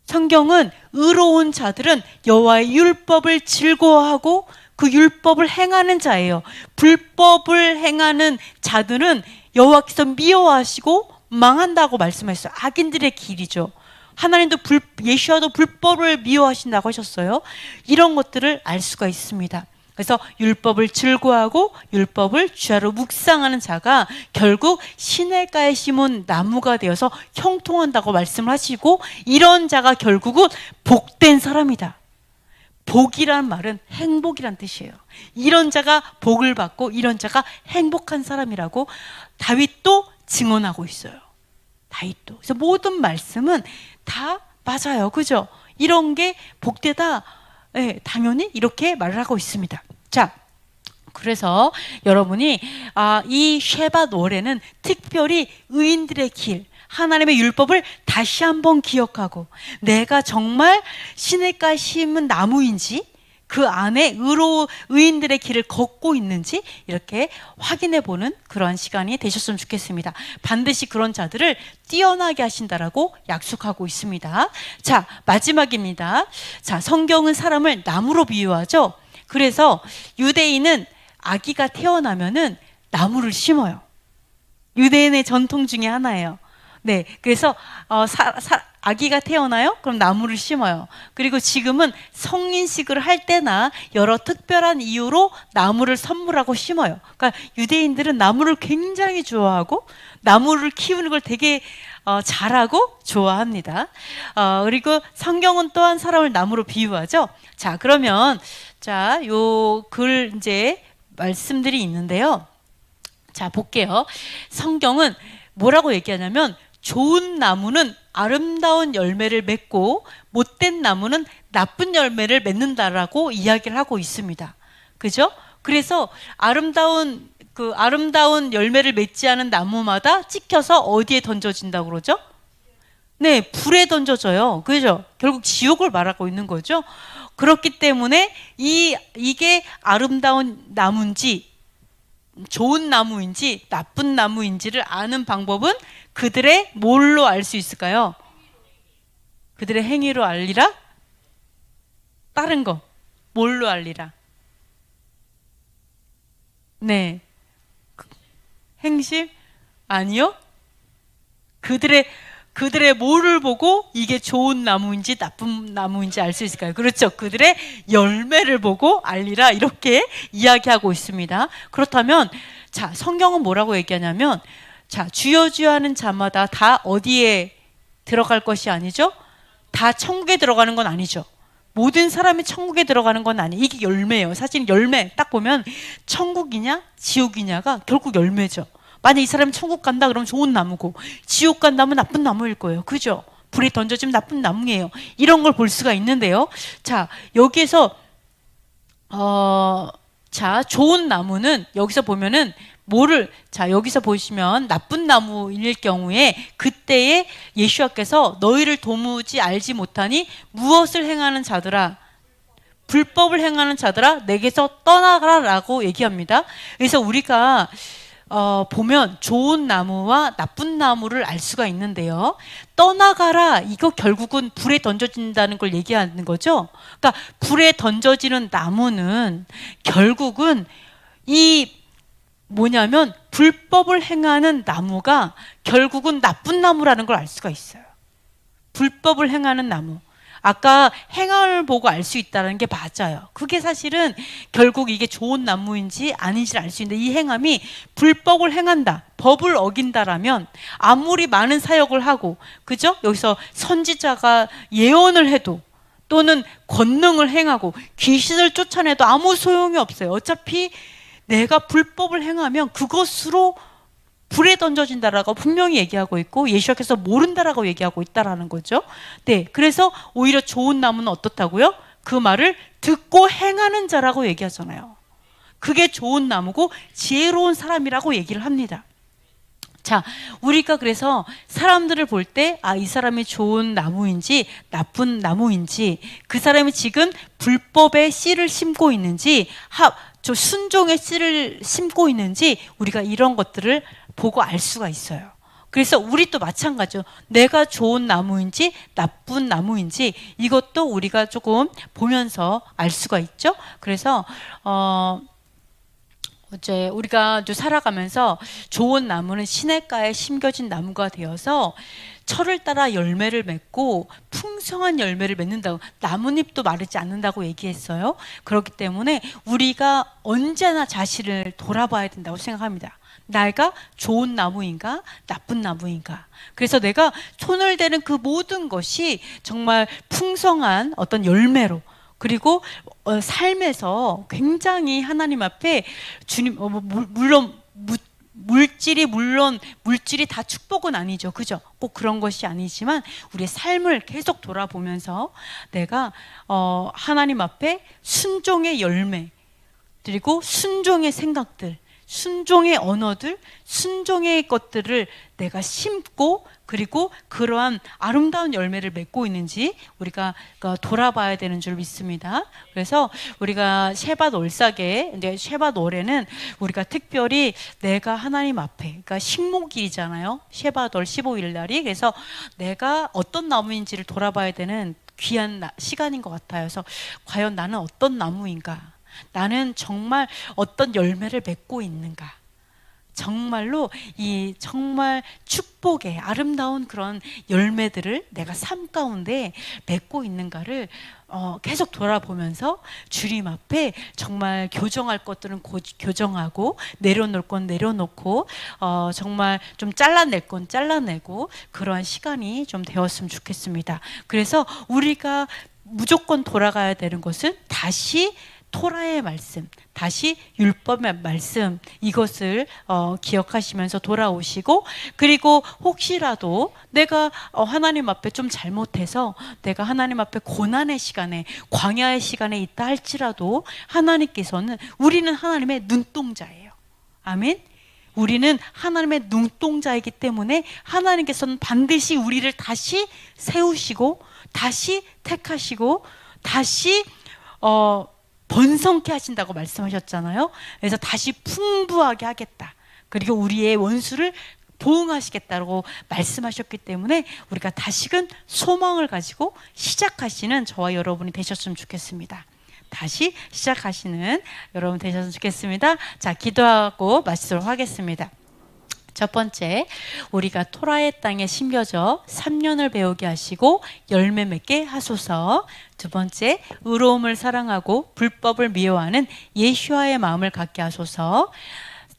성경은 의로운 자들은 여호와의 율법을 즐거워하고 그 율법을 행하는 자예요. 불법을 행하는 자들은 여호와께서 미워하시고 망한다고 말씀하셨어요. 악인들의 길이죠. 하나님도 예수와도 불법을 미워하신다고 하셨어요. 이런 것들을 알 수가 있습니다. 그래서 율법을 즐거워하고 율법을 주야로 묵상하는 자가 결국 시냇가에 심은 나무가 되어서 형통한다고 말씀하시고, 이런 자가 결국은 복된 사람이다. 복이란 말은 행복이란 뜻이에요. 이런 자가 복을 받고 이런 자가 행복한 사람이라고 다윗도 증언하고 있어요. 다윗도. 그래서 모든 말씀은 다 맞아요. 그죠? 이런 게 복되다. 네, 당연히 이렇게 말을 하고 있습니다. 자, 그래서 여러분이 이 쉐밧 월에는 특별히 의인들의 길, 하나님의 율법을 다시 한번 기억하고 내가 정말 시냇가에 심은 나무인지 그 안에 의인들의 길을 걷고 있는지 이렇게 확인해 보는 그런 시간이 되셨으면 좋겠습니다. 반드시 그런 자들을 뛰어나게 하신다라고 약속하고 있습니다. 자, 마지막입니다. 자, 성경은 사람을 나무로 비유하죠. 그래서 유대인은 아기가 태어나면은 나무를 심어요. 유대인의 전통 중에 하나예요. 네, 그래서 아기가 태어나요? 그럼 나무를 심어요. 그리고 지금은 성인식을 할 때나 여러 특별한 이유로 나무를 선물하고 심어요. 그러니까 유대인들은 나무를 굉장히 좋아하고 나무를 키우는 걸 되게 잘하고 좋아합니다. 그리고 성경은 또한 사람을 나무로 비유하죠. 자, 그러면 요 글 이제 말씀들이 있는데요. 자, 볼게요. 성경은 뭐라고 얘기하냐면 좋은 나무는 아름다운 열매를 맺고 못된 나무는 나쁜 열매를 맺는다라고 이야기를 하고 있습니다. 그죠? 그래서 아름다운 열매를 맺지 않은 나무마다 찍혀서 어디에 던져진다고 그러죠? 네, 불에 던져져요. 그죠? 결국 지옥을 말하고 있는 거죠. 그렇기 때문에 이게 아름다운 나무인지 좋은 나무인지 나쁜 나무인지를 아는 방법은 그들의 뭘로 알 수 있을까요? 그들의 행위로 알리라? 다른 거 뭘로 알리라? 네, 행실? 아니요. 그들의 뭐를 보고 이게 좋은 나무인지 나쁜 나무인지 알 수 있을까요? 그렇죠. 그들의 열매를 보고 알리라, 이렇게 이야기하고 있습니다. 그렇다면 자, 성경은 뭐라고 얘기하냐면 자, 주여 주여 하는 자마다 다 어디에 들어갈 것이 아니죠? 다 천국에 들어가는 건 아니죠. 모든 사람이 천국에 들어가는 건 아니에요. 이게 열매예요. 사실 열매 딱 보면 천국이냐 지옥이냐가 결국 열매죠. 만약 이 사람이 천국 간다 그러면 좋은 나무고 지옥 간다면 나쁜 나무일 거예요. 그죠? 불에 던져지면 나쁜 나무예요. 이런 걸 볼 수가 있는데요. 자, 여기에서 자, 좋은 나무는 여기서 보면은 여기서 보시면 나쁜 나무일 경우에 그때에 예수와께서 너희를 도무지 알지 못하니 무엇을 행하는 자들아, 불법을 행하는 자들아 내게서 떠나가라라고 얘기합니다. 그래서 우리가 보면 좋은 나무와 나쁜 나무를 알 수가 있는데요. 떠나가라, 이거 결국은 불에 던져진다는 걸 얘기하는 거죠. 그러니까 불에 던져지는 나무는 결국은 뭐냐면 불법을 행하는 나무가 결국은 나쁜 나무라는 걸 알 수가 있어요. 불법을 행하는 나무. 아까 행함을 보고 알 수 있다는 게 맞아요. 그게 사실은 결국 이게 좋은 나무인지 아닌지를 알 수 있는데, 이 행함이 불법을 행한다, 법을 어긴다라면 아무리 많은 사역을 하고, 그죠? 여기서 선지자가 예언을 해도 또는 권능을 행하고 귀신을 쫓아내도 아무 소용이 없어요. 어차피 내가 불법을 행하면 그것으로 불에 던져진다라고 분명히 얘기하고 있고 예수께서 모른다라고 얘기하고 있다라는 거죠. 네, 그래서 오히려 좋은 나무는 어떻다고요? 그 말을 듣고 행하는 자라고 얘기하잖아요. 그게 좋은 나무고 지혜로운 사람이라고 얘기를 합니다. 자, 우리가 그래서 사람들을 볼 때 이 사람이 좋은 나무인지 나쁜 나무인지, 그 사람이 지금 불법의 씨를 심고 있는지 저 순종의 씨를 심고 있는지, 우리가 이런 것들을 보고 알 수가 있어요. 그래서 우리도 마찬가지죠. 내가 좋은 나무인지 나쁜 나무인지 이것도 우리가 조금 보면서 알 수가 있죠. 그래서 이제 우리가 또 살아가면서 좋은 나무는 시냇가에 심겨진 나무가 되어서 철을 따라 열매를 맺고 풍성한 열매를 맺는다고, 나뭇잎도 마르지 않는다고 얘기했어요. 그렇기 때문에 우리가 언제나 자신을 돌아봐야 된다고 생각합니다. 내가 좋은 나무인가 나쁜 나무인가. 그래서 내가 손을 대는 그 모든 것이 정말 풍성한 어떤 열매로, 그리고 삶에서 굉장히 하나님 앞에 주님, 물론 물질이 다 축복은 아니죠. 그죠? 꼭 그런 것이 아니지만 우리의 삶을 계속 돌아보면서 내가 하나님 앞에 순종의 열매, 그리고 순종의 생각들, 순종의 언어들, 순종의 것들을 내가 심고, 그리고 그러한 아름다운 열매를 맺고 있는지 우리가 돌아봐야 되는 줄 믿습니다. 그래서 우리가 셰밧 올사계, 셰밧 올해는 우리가 특별히 내가 하나님 앞에, 그러니까 식목일이잖아요. 셰밧 올 15일 날이. 그래서 내가 어떤 나무인지를 돌아봐야 되는 귀한 시간인 것 같아요. 그래서 과연 나는 어떤 나무인가? 나는 정말 어떤 열매를 맺고 있는가? 정말로 이 정말 축복의 아름다운 그런 열매들을 내가 삶 가운데 맺고 있는가를 계속 돌아보면서 주님 앞에 정말 교정할 것들은 교정하고 내려놓을 건 내려놓고 정말 좀 잘라낼 건 잘라내고 그러한 시간이 좀 되었으면 좋겠습니다. 그래서 우리가 무조건 돌아가야 되는 것은 다시 토라의 말씀, 다시 율법의 말씀, 이것을 기억하시면서 돌아오시고, 그리고 혹시라도 내가 하나님 앞에 좀 잘못해서 내가 하나님 앞에 고난의 시간에, 광야의 시간에 있다 할지라도 하나님께서는, 우리는 하나님의 눈동자예요. 아멘. 우리는 하나님의 눈동자이기 때문에 하나님께서는 반드시 우리를 다시 세우시고 다시 택하시고 다시 번성케 하신다고 말씀하셨잖아요. 그래서 다시 풍부하게 하겠다. 그리고 우리의 원수를 보응하시겠다고 말씀하셨기 때문에 우리가 다시금 소망을 가지고 시작하시는 저와 여러분이 되셨으면 좋겠습니다. 다시 시작하시는 여러분 되셨으면 좋겠습니다. 자, 기도하고 마치도록 하겠습니다. 첫 번째, 우리가 토라의 땅에 심겨져 3년을 배우게 하시고 열매 맺게 하소서. 두 번째, 의로움을 사랑하고 불법을 미워하는 예슈아의 마음을 갖게 하소서.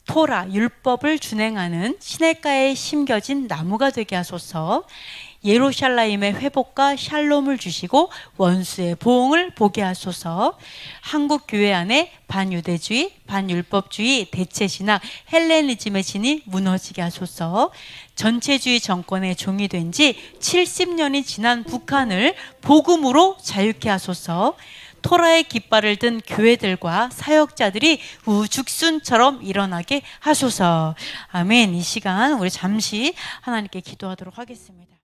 토라, 율법을 준행하는 시냇가에 심겨진 나무가 되게 하소서. 예루살렘의 회복과 샬롬을 주시고 원수의 보응을 보게 하소서. 한국 교회 안에 반유대주의, 반율법주의, 대체신학, 헬레니즘의 진이 무너지게 하소서. 전체주의 정권의 종이 된 지 70년이 지난 북한을 복음으로 자유케 하소서. 토라의 깃발을 든 교회들과 사역자들이 우죽순처럼 일어나게 하소서. 아멘. 이 시간 우리 잠시 하나님께 기도하도록 하겠습니다.